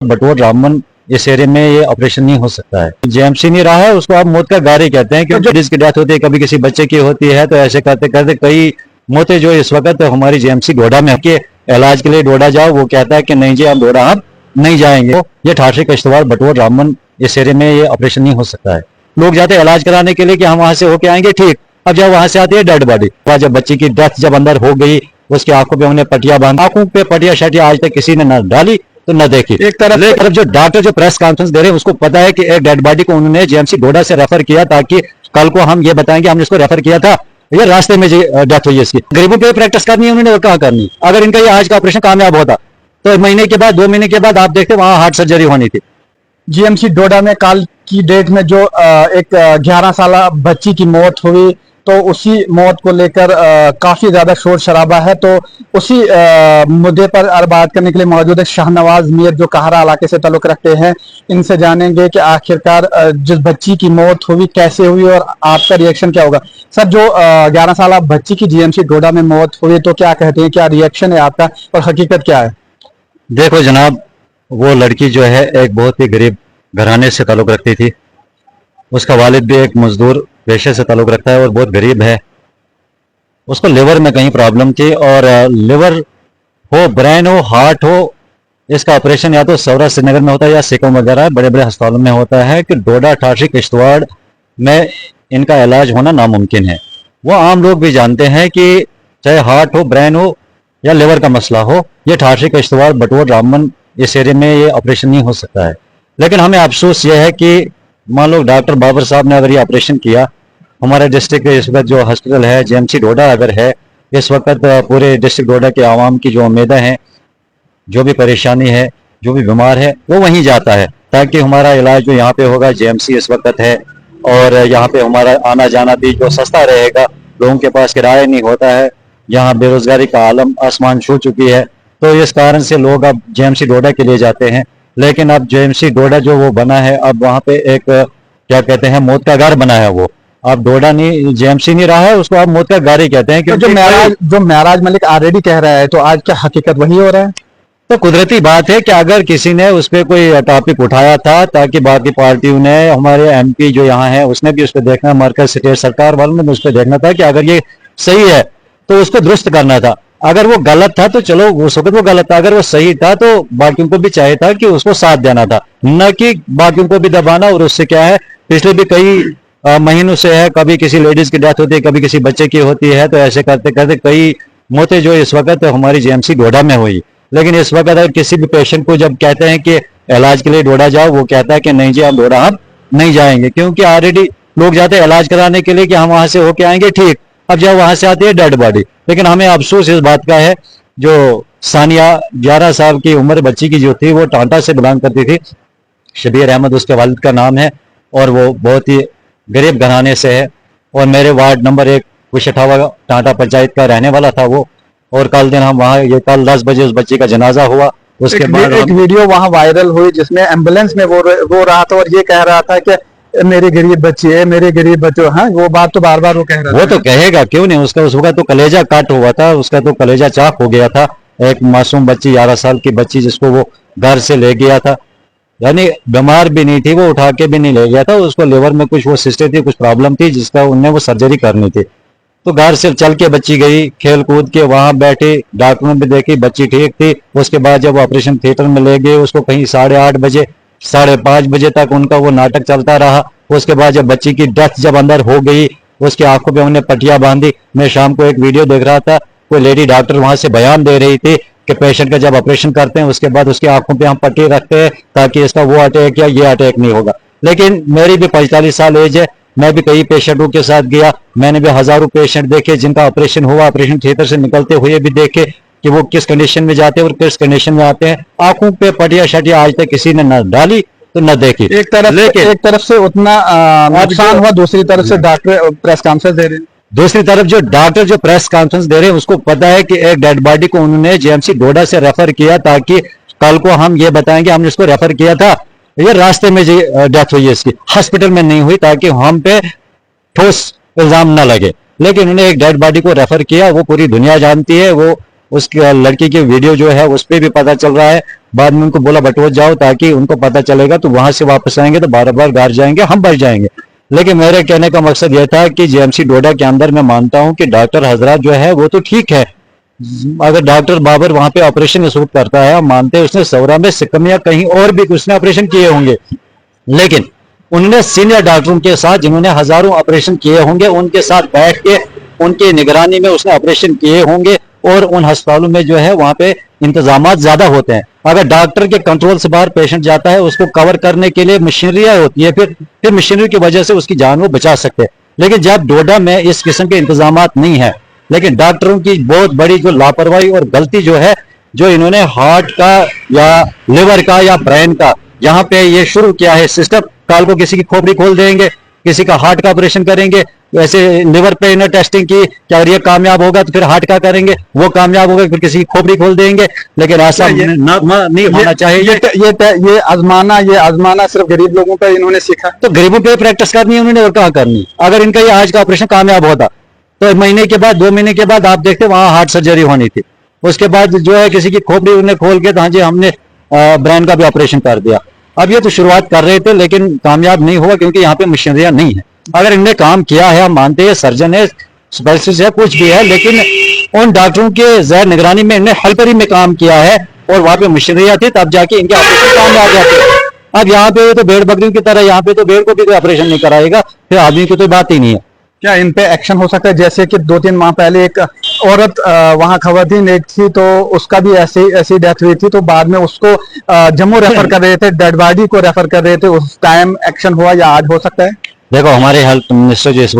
बटोर रामन इस एरिया में ये ऑपरेशन नहीं हो सकता है। जेएमसी नहीं रहा है, उसको आप मौत का गारी कहते हैं, क्योंकि जिसकी डेथ होती है, कभी किसी बच्चे की होती है, तो ऐसे करते करते कई मौतें जो इस वक्त हमारी जेएमसी डोडा में के इलाज के लिए डोडा जाओ, वो कहता है कि नहीं जी आप डोडा आप नहीं जाएंगे। तो ये ठाठरी किश्तवाड़ बटोर रामन इस एरिया में ये ऑपरेशन नहीं हो सकता है। लोग जाते हैं इलाज कराने के लिए कि हम वहां से होके आएंगे, ठीक। अब जब वहां से आती है डेड बॉडी, जब बच्ची की डेथ जब अंदर हो गई, उसकी आंखों पे उन्हें पटिया बांध, आंखों पे पटिया शटिया आज तक किसी ने न डाली तो न देखी। एक तरफ जो डॉक्टर जो प्रेस कॉन्फ्रेंस दे रहे हैं, उसको पता है कि एक डेड बॉडी को उन्होंने जेएमसी डोडा से रेफर किया, ताकि कल को हम ये बताएंगे हमने इसको रेफर किया था, ये रास्ते में डेथ हुई है इसकी। गरीबों पे प्रैक्टिस करनी है उन्होंने, और कहाँ करनी। अगर इनका ये आज का ऑपरेशन कामयाब होता तो महीने के बाद 2 महीने के बाद आप देखते वहां हार्ट सर्जरी होनी थी। जीएमसी डोडा में कल की डेट में जो एक 11 साल बच्ची की मौत हुई, तो उसी मौत को लेकर काफी ज्यादा शोर शराबा है। तो उसी मुद्दे पर बात करने के लिए मौजूद है शाहनवाज मीर, जो कहरा इलाके से ताल्लुक रखते हैं। इनसे जानेंगे कि आखिरकार जिस बच्ची की मौत हुई कैसे हुई और आपका रिएक्शन क्या होगा। सर, जो 11 साल बच्ची की जीएमसी डोडा में मौत हुई, तो क्या कहते हैं, क्या रिएक्शन है आपका और हकीकत क्या है? देखो जनाब, वो लड़की जो है एक बहुत ही गरीब घराने से ताल्लुक रखती थी। उसका वालिद भी एक मजदूर पेशे से ताल्लुक रखता है और बहुत गरीब है। उसको लिवर में कहीं प्रॉब्लम थी, और लिवर हो, ब्रेन हो, हार्ट हो, इसका ऑपरेशन या तो सौरा श्रीनगर में होता है या सिकम वगैरह बड़े बड़े अस्पतालों में होता है, कि डोडा ठाठरी किश्तवाड़ में इनका इलाज होना नामुमकिन है। वो आम लोग भी जानते हैं कि चाहे हार्ट हो, ब्रेन हो या लिवर का मसला हो, ये ठाठरी किश्तवाड़ बटोर रामन इस एरिया में ये ऑपरेशन नहीं हो सकता है। लेकिन हमें अफसोस ये है कि मान लो डॉक्टर बाबर साहब ने अगर ये ऑपरेशन किया, हमारे डिस्ट्रिक्ट के इस वक्त जो हॉस्पिटल है जेएमसी डोडा अगर है, इस वक्त पूरे डिस्ट्रिक्ट डोडा के आवाम की जो उम्मीदें हैं, जो भी परेशानी है, जो भी बीमार है, वो वहीं जाता है, ताकि हमारा इलाज जो यहाँ पे होगा, जेएमसी इस वक्त है, और यहाँ पे हमारा आना जाना भी जो सस्ता रहेगा, लोगों के पास किराया नहीं होता है। यहाँ बेरोजगारी का आलम आसमान छू चुकी है, तो इस कारण से लोग अब जेएमसी डोडा के लिए जाते हैं। लेकिन अब जेएमसी डोडा जो वो बना है, अब वहाँ पे एक क्या कहते हैं, मौत का घर बना है। वो अब डोडा नहीं, जेएमसी नहीं रहा है, उसको आप मौत का घर ही कहते हैं। जो महराज मलिक ऑलरेडी कह रहा है, तो आज क्या हकीकत वही हो रहा है? तो कुदरती बात है कि अगर किसी ने उस पर कोई टॉपिक उठाया था, ताकि बाकी पार्टियों ने, हमारे एमपी जो यहाँ है उसने भी उस पर देखना, मरकज स्टेट सरकार वालों ने उस पर देखना था कि अगर ये सही है तो उसको दुरुस्त करना था। अगर वो गलत था तो चलो उस वक्त वो गलत था, अगर वो सही था तो बाकियों को भी चाहिए था कि उसको साथ देना था, न कि बाकियों को भी दबाना। और उससे क्या है, पिछले भी कई महीनों से है, कभी किसी लेडीज की डेथ होती है, कभी किसी बच्चे की होती है, तो ऐसे करते करते कई मौतें जो इस वक्त हमारी जेएमसी डोडा में हुई। लेकिन इस वक्त अगर किसी भी पेशेंट को जब कहते हैं कि इलाज के लिए डोडा जाओ, वो कहता है कि नहीं जी आप डोडा आप नहीं जाएंगे, क्योंकि ऑलरेडी लोग जाते हैं इलाज कराने के लिए कि हम वहां से होके आएंगे, ठीक। अब जब वहां से आती है डेड बॉडी। लेकिन हमें अफसोस इस बात का है, जो सानिया 11 साल की उम्र बच्ची की जो थी, वो टांटा से बिलोंग करती थी। शबीर अहमद उसके वालिद का नाम है, और वो बहुत ही गरीब घराने से है, और मेरे वार्ड नंबर 1 कुशठावा टांटा पंचायत का रहने वाला था वो। और कल दिन हम वहाँ, ये कल 10 बजे उस बच्ची का जनाजा हुआ। उसके बाद एक वीडियो वहाँ वायरल हुई जिसमें एम्बुलेंस में वो रो रहा था और ये कह रहा था कि मेरी गरीब बच्ची है, मेरे गरीब बच्चे। हाँ, वो बात तो बार बार वो कह रहा था। वो तो कहेगा, क्यों नहीं, उसका उसका तो कलेजा काट हुआ था, उसका तो कलेजा चाक हो गया था। एक मासूम बच्ची, 11 साल की बच्ची, जिसको वो घर से ले गया था, यानी बीमार भी नहीं थी, वो उठा के भी नहीं ले गया था, उसको लिवर में कुछ वो सिस्टर थी, कुछ प्रॉब्लम थी, जिसका उनने वो सर्जरी करनी थी। तो घर से चल के बच्ची गई, खेल कूद के वहां बैठी, डॉक्टरों ने भी देखी, बच्ची ठीक थी। उसके बाद जब ऑपरेशन थिएटर में ले गए उसको, कहीं 8:30 बजे 5:30 बजे तक उनका वो नाटक चलता रहा। उसके बाद जब बच्ची की डेथ जब अंदर हो गई, उसकी आंखों पे उन्हें पट्टियां बांधी। मैं शाम को एक वीडियो देख रहा था, कोई लेडी डॉक्टर वहां से बयान दे रही थी कि पेशेंट का जब ऑपरेशन करते हैं उसके बाद उसकी आंखों पे हम पट्टी रखते हैं ताकि इसका वो अटैक या ये अटैक नहीं होगा। लेकिन मेरी भी 45 साल एज है, मैं भी कई पेशेंटों के साथ गया, मैंने भी हजारों पेशेंट देखे जिनका ऑपरेशन हुआ, ऑपरेशन थिएटर से निकलते हुए भी देखे कि वो किस कंडीशन में जाते हैं और किस कंडीशन में आते हैं। आंखों पे पटिया शटिया आज तक किसी ने न डाली तो न देखी। एक तरफ से उतना नुकसान हुआ, दूसरी तरफ से डॉक्टर प्रेस कॉन्फ्रेंस दे रहे हैं। दूसरी तरफ जो डॉक्टर जो प्रेस कॉन्फ्रेंस दे रहे हैं, उसको पता है कि एक डेड बॉडी को उन्होंने जेएमसी डोडा से रेफर किया, ताकि कल को हम ये बताएंगे हमने इसको रेफर किया था, ये रास्ते में डेथ हुई है इसकी, हॉस्पिटल में नहीं हुई, ताकि हम पे ठोस इल्जाम न लगे। लेकिन उन्होंने एक डेड बॉडी को रेफर किया, वो पूरी दुनिया जानती है, वो उस लड़की की वीडियो जो है उस पर भी पता चल रहा है, बाद में उनको बोला बटोर जाओ, ताकि उनको पता चलेगा, तो वहां से वापस आएंगे तो बार बार घर जाएंगे, हम बच जाएंगे। लेकिन मेरे कहने का मकसद यह था कि जेएमसी डोडा के अंदर मैं मानता हूं कि डॉक्टर हजरात जो है वो तो ठीक है, अगर डॉक्टर बाबर वहां पे ऑपरेशन इस वक्त करता है, हम मानते हैं उसने सौरा में, सिक्किम या कहीं और भी उसने ऑपरेशन किए होंगे, लेकिन उन्होंने सीनियर डॉक्टरों के साथ जिन्होंने हजारों ऑपरेशन किए होंगे उनके साथ बैठ के उनकी निगरानी में उसने ऑपरेशन किए होंगे। और उन अस्पतालों में जो है वहां पे इंतजाम ज्यादा होते हैं। अगर डॉक्टर के कंट्रोल से बाहर पेशेंट जाता है, उसको कवर करने के लिए मशीनरियां होती है, फिर मशीनरी की वजह से उसकी जान वो बचा सकते हैं। लेकिन जब डोडा में इस किस्म के इंतजाम नहीं है, लेकिन डॉक्टरों की बहुत बड़ी जो लापरवाही और गलती जो है, जो इन्होंने हार्ट का या लिवर का या ब्रेन का यहाँ पे ये शुरू किया है सिस्टम, कल को किसी की खोपड़ी खोल देंगे, किसी का हार्ट का ऑपरेशन करेंगे, वैसे लिवर पे इन्हें टेस्टिंग की कि अगर ये कामयाब होगा तो फिर हार्ट का करेंगे, वो कामयाब होगा फिर किसी की खोपड़ी खोल देंगे। लेकिन ऐसा नहीं होना चाहिए। ये आजमाना सिर्फ गरीब लोगों पर इन्होंने सीखा, तो गरीबों पे प्रैक्टिस करनी है उन्होंने, और कहाँ करनी। अगर इनका ये आज का ऑपरेशन कामयाब होता तो महीने के बाद 2 महीने के बाद आप देखते वहां हार्ट सर्जरी होनी थी, उसके बाद जो है किसी की खोपड़ी उन्हें खोल के, तो हाँ जी हमने ब्रेन का भी ऑपरेशन कर दिया। अब ये तो शुरुआत कर रहे थे लेकिन कामयाब नहीं हुआ, क्योंकि यहाँ पे मशीनरियां नहीं है। अगर इनने काम किया है, हम मानते हैं सर्जन है, स्पेशलिस्ट है, कुछ भी है, लेकिन उन डॉक्टरों के जैर निगरानी में इन्हें हेल्परी में काम किया है और वहां पे मशीनरियां थी, तब जाके इनके ऑपरेशन कामयाब जाते। अब यहाँ पे तो भेड़ बकरियों की तरह, यहाँ पे तो भेड़ को भी कोई ऑपरेशन नहीं कराएगा, फिर आदमी की तो बात ही नहीं है। क्या इन पे एक्शन हो सकता है? जैसे कि 2-3 माह पहले एक औरत वहां खवातीन एक थी, तो उसका भी ऐसी डेथ हुई थी, तो बाद में उसको जम्मू रेफर कर रहे थे, डेड बॉडी को रेफर कर रहे थे, उस टाइम एक्शन हुआ या आज हो सकता है? देखो हमारे हेल्थ मिनिस्टर जो इस वक्त